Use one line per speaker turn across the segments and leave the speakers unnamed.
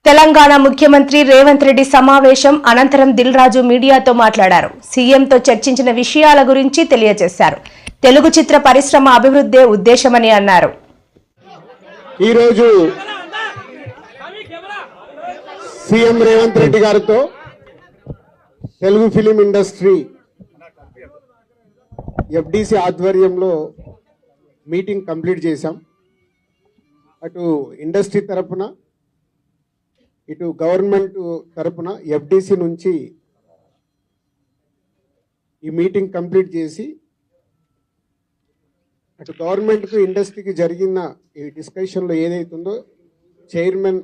తెలంగాణ ముఖ్యమంత్రి రేవంత్ రెడ్డి సమావేశం అనంతరం దిల్ రాజు మీడియాతో మాట్లాడారు. సీఎంతో చర్చించిన విషయాల గురించి తెలియజేశారు. తెలుగు చిత్ర పరిశ్రమ అభివృద్ధే ఉద్దేశమని అన్నారు.
ఈ రోజు సీఎం రేవంత్ రెడ్డి గారితో తెలుగు ఫిలిం ఇండస్ట్రీ ఎఫ్డిసి ఆధ్వర్యంలో మీటింగ్ కంప్లీట్ చేశాం. అటు ఇండస్ట్రీ తరపున ఇటు గవర్నమెంట్ తరపున ఎఫ్డిసి నుంచి ఈ మీటింగ్ కంప్లీట్ చేసి అటు గవర్నమెంట్కు ఇండస్ట్రీకి జరిగిన ఈ డిస్కషన్లో ఏదైతుందో చైర్మన్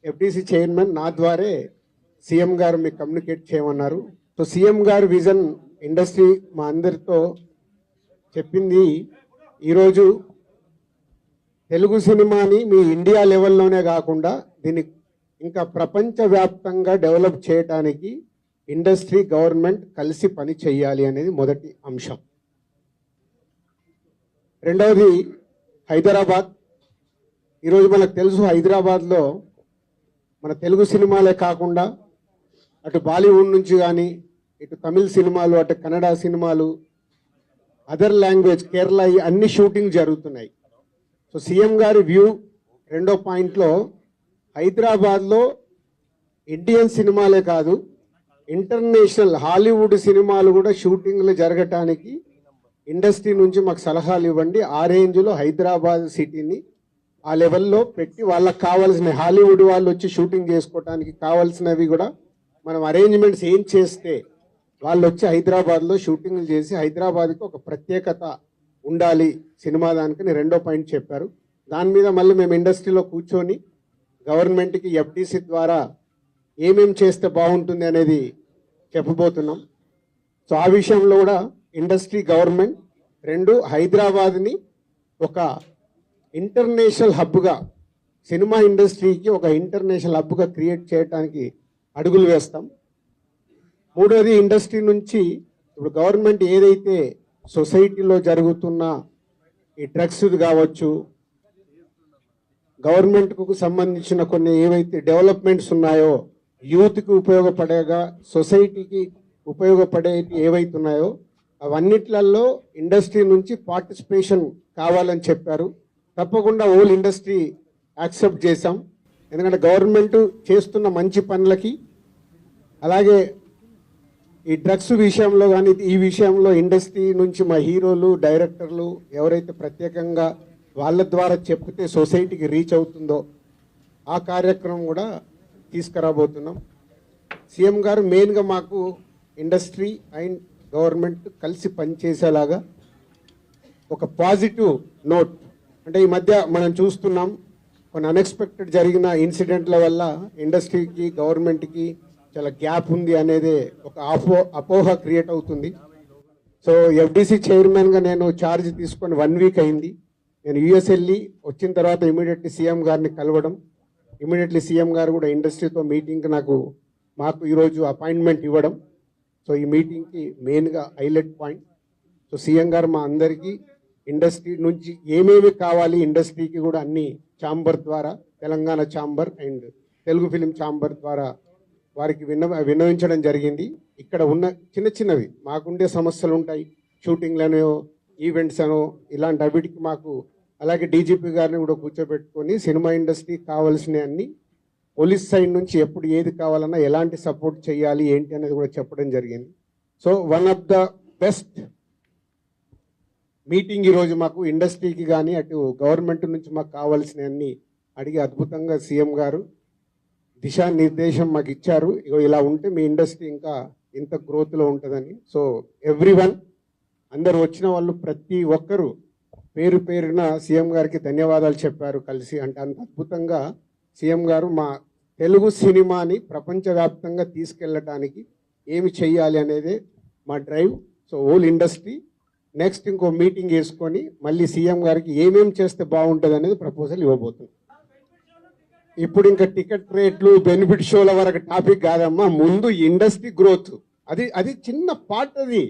ఎఫ్డిసి చైర్మన్ నా ద్వారే సీఎం గారు మీకు కమ్యూనికేట్ చేయమన్నారు. సో సీఎం గారు విజన్ ఇండస్ట్రీ మా అందరితో చెప్పింది, ఈరోజు తెలుగు సినిమాని మీ ఇండియా లెవెల్లోనే కాకుండా దీన్ని ఇంకా ప్రపంచవ్యాప్తంగా డెవలప్ చేయడానికి ఇండస్ట్రీ గవర్నమెంట్ కలిసి పని చేయాలి అనేది మొదటి అంశం. రెండవది హైదరాబాద్. ఈరోజు మనకు తెలుసు, హైదరాబాద్లో మన తెలుగు సినిమాలే కాకుండా అటు బాలీవుడ్ నుంచి కానీ ఇటు తమిళ్ సినిమాలు, అటు కన్నడ సినిమాలు, అదర్ లాంగ్వేజ్, కేరళ, అన్ని షూటింగ్ జరుగుతున్నాయి. సో సీఎం గారి వ్యూ రెండో పాయింట్లో హైదరాబాద్లో ఇండియన్ సినిమాలే కాదు ఇంటర్నేషనల్ హాలీవుడ్ సినిమాలు కూడా షూటింగ్లు జరగటానికి ఇండస్ట్రీ నుంచి మాకు సలహాలు ఇవ్వండి. ఆ రేంజ్లో హైదరాబాద్ సిటీని ఆ లెవెల్లో పెట్టి వాళ్ళకి కావాల్సిన హాలీవుడ్ వాళ్ళు వచ్చి షూటింగ్ చేసుకోవటానికి కావాల్సినవి కూడా మనం అరేంజ్మెంట్స్ ఏం చేస్తే వాళ్ళు వచ్చి హైదరాబాద్లో షూటింగ్లు చేసి హైదరాబాద్కి ఒక ప్రత్యేకత ఉండాలి సినిమా దానికి రెండో పాయింట్ చెప్పారు. దాని మీద మళ్ళీ మేము ఇండస్ట్రీలో కూర్చొని గవర్నమెంట్కి ఎఫ్డిసి ద్వారా ఏమేం చేస్తే బాగుంటుంది అనేది చెప్పబోతున్నాం. సో ఆ విషయంలో కూడా ఇండస్ట్రీ గవర్నమెంట్ రెండు హైదరాబాద్ని ఒక ఇంటర్నేషనల్ హబ్గా, సినిమా ఇండస్ట్రీకి ఒక ఇంటర్నేషనల్ హబ్గా క్రియేట్ చేయడానికి అడుగులు వేస్తాం. మూడోది ఇండస్ట్రీ నుంచి ఇప్పుడు గవర్నమెంట్ ఏదైతే సొసైటీలో జరుగుతున్న ఈ డ్రగ్స్ కావచ్చు, గవర్నమెంట్కు సంబంధించిన కొన్ని ఏవైతే డెవలప్మెంట్స్ ఉన్నాయో, యూత్కి ఉపయోగపడేగా సొసైటీకి ఉపయోగపడే ఏవైతే ఉన్నాయో అవన్నిట్లలో ఇండస్ట్రీ నుంచి పార్టిసిపేషన్ కావాలని చెప్పారు. తప్పకుండా ఓల్ ఇండస్ట్రీ యాక్సెప్ట్ చేశాం. ఎందుకంటే గవర్నమెంట్ చేస్తున్న మంచి పనులకి, అలాగే ఈ డ్రగ్స్ విషయంలో కానీ ఈ విషయంలో ఇండస్ట్రీ నుంచి మా హీరోలు, డైరెక్టర్లు ఎవరైతే ప్రత్యేకంగా వాళ్ళ ద్వారా చెప్తే సొసైటీకి రీచ్ అవుతుందో ఆ కార్యక్రమం కూడా తీసుకురాబోతున్నాం. సీఎం గారు మెయిన్గా మాకు ఇండస్ట్రీ అండ్ గవర్నమెంట్ కలిసి పనిచేసేలాగా ఒక పాజిటివ్ నోట్, అంటే ఈ మధ్య మనం చూస్తున్నాం కొన్ని అన్ఎక్స్పెక్టెడ్ జరిగిన ఇన్సిడెంట్ల వల్ల ఇండస్ట్రీకి గవర్నమెంట్కి చాలా గ్యాప్ ఉంది అనేది ఒక అపోహ క్రియేట్ అవుతుంది. సో ఎఫ్డిసి చైర్మన్గా నేను ఛార్జ్ తీసుకొని 1 వీక్ అయింది. నేను యూఎస్ వెళ్ళి వచ్చిన తర్వాత ఇమీడియట్లీ సీఎం గారిని కలవడం, ఇమీడియట్లీ సీఎం గారు కూడా ఇండస్ట్రీతో మీటింగ్కి మాకు ఈరోజు అపాయింట్మెంట్ ఇవ్వడం. సో ఈ మీటింగ్కి మెయిన్గా హైలైట్ పాయింట్. సో సీఎం గారు మా అందరికీ ఇండస్ట్రీ నుంచి ఏమేమి కావాలి ఇండస్ట్రీకి కూడా అన్ని ఛాంబర్ ద్వారా, Telangana chamber and Telugu film chamber ద్వారా వారికి విన్నవించడం జరిగింది. ఇక్కడ ఉన్న చిన్న చిన్నవి మాకుండే సమస్యలు ఉంటాయి, షూటింగ్లనో ఈవెంట్స్ అనో ఇలాంటి అవిటికి మాకు, అలాగే డీజీపీ గారిని కూడా కూర్చోబెట్టుకొని సినిమా ఇండస్ట్రీకి కావాల్సిన అన్ని పోలీస్ సైడ్ నుంచి ఎప్పుడు ఏది కావాలన్నా ఎలాంటి సపోర్ట్ చేయాలి ఏంటి అనేది కూడా చెప్పడం జరిగింది. So one of the best meeting ఈరోజు మాకు ఇండస్ట్రీకి కానీ అటు గవర్నమెంట్ నుంచి మాకు కావాల్సిన అన్ని అడిగి అద్భుతంగా సీఎం గారు దిశానిర్దేశం మాకు ఇచ్చారు. ఇగో ఇలా ఉంటే మీ ఇండస్ట్రీ ఇంకా ఇంత గ్రోత్లో ఉంటుందని. సో ఎవ్రీవన్, అందరు వచ్చిన వాళ్ళు ప్రతి ఒక్కరూ పేరు పేరున సీఎం గారికి ధన్యవాదాలు చెప్పారు కలిసి. అంటే అంత అద్భుతంగా సీఎం గారు మా తెలుగు సినిమాని ప్రపంచవ్యాప్తంగా తీసుకెళ్ళటానికి ఏమి చెయ్యాలి అనేది మా drive. So whole industry next ఇంకో మీటింగ్ వేసుకొని మళ్ళీ సీఎం గారికి ఏమేమి చేస్తే బాగుంటుంది అనేది ప్రపోజల్ ఇవ్వబోతుంది. ఇప్పుడు ఇంకా టికెట్ రేట్లు, బెనిఫిట్ షోల వరకు టాపిక్ కాదమ్మా, ముందు ఇండస్ట్రీ గ్రోత్ అది చిన్న పార్ట్. అది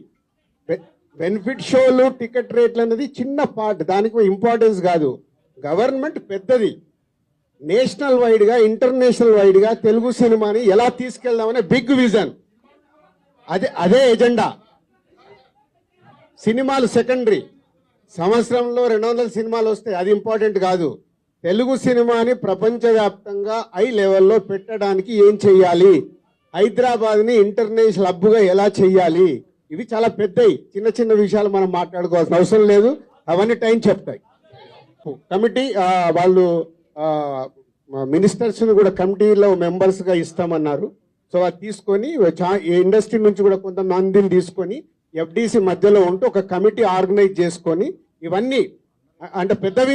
బెనిఫిట్ షోలు, టికెట్ రేట్లు అనేది చిన్న పార్ట్, దానికి ఇంపార్టెన్స్ కాదు. గవర్నమెంట్ పెద్దది, నేషనల్ వైడ్ గా ఇంటర్నేషనల్ వైడ్ గా తెలుగు సినిమాని ఎలా తీసుకెళ్దామనే బిగ్ విజన్. అదే ఎజెండా. సినిమాలు సెకండరీ. సంవత్సరంలో 200 సినిమాలు వస్తాయి, అది ఇంపార్టెంట్ కాదు. తెలుగు సినిమాని ప్రపంచవ్యాప్తంగా హై లెవెల్లో పెట్టడానికి ఏం చెయ్యాలి, హైదరాబాద్ని ఇంటర్నేషనల్ హబ్గా ఎలా చెయ్యాలి, ఇవి చాలా పెద్దవి. చిన్న చిన్న విషయాలు మనం మాట్లాడుకోవాల్సిన అవసరం లేదు, అవన్నీ టైం చెప్తాయి. కమిటీ వాళ్ళు మినిస్టర్స్ని కూడా కమిటీలో మెంబర్స్గా ఇస్తామన్నారు. సో అది తీసుకొని ఇండస్ట్రీ నుంచి కూడా కొంతమందిని తీసుకొని ఎఫ్డిసి మధ్యలో ఉంటూ ఒక కమిటీ ఆర్గనైజ్ చేసుకొని ఇవన్నీ అంటే పెద్దవి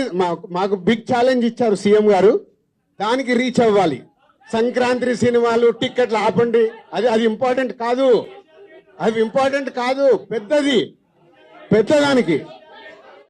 మాకు బిగ్ ఛాలెంజ్ ఇచ్చారు సీఎం గారు, దానికి రీచ్ అవ్వాలి. సంక్రాంతి సినిమాలు టిక్కెట్లు ఆపండి, అది ఇంపార్టెంట్ కాదు, పెద్దదానికి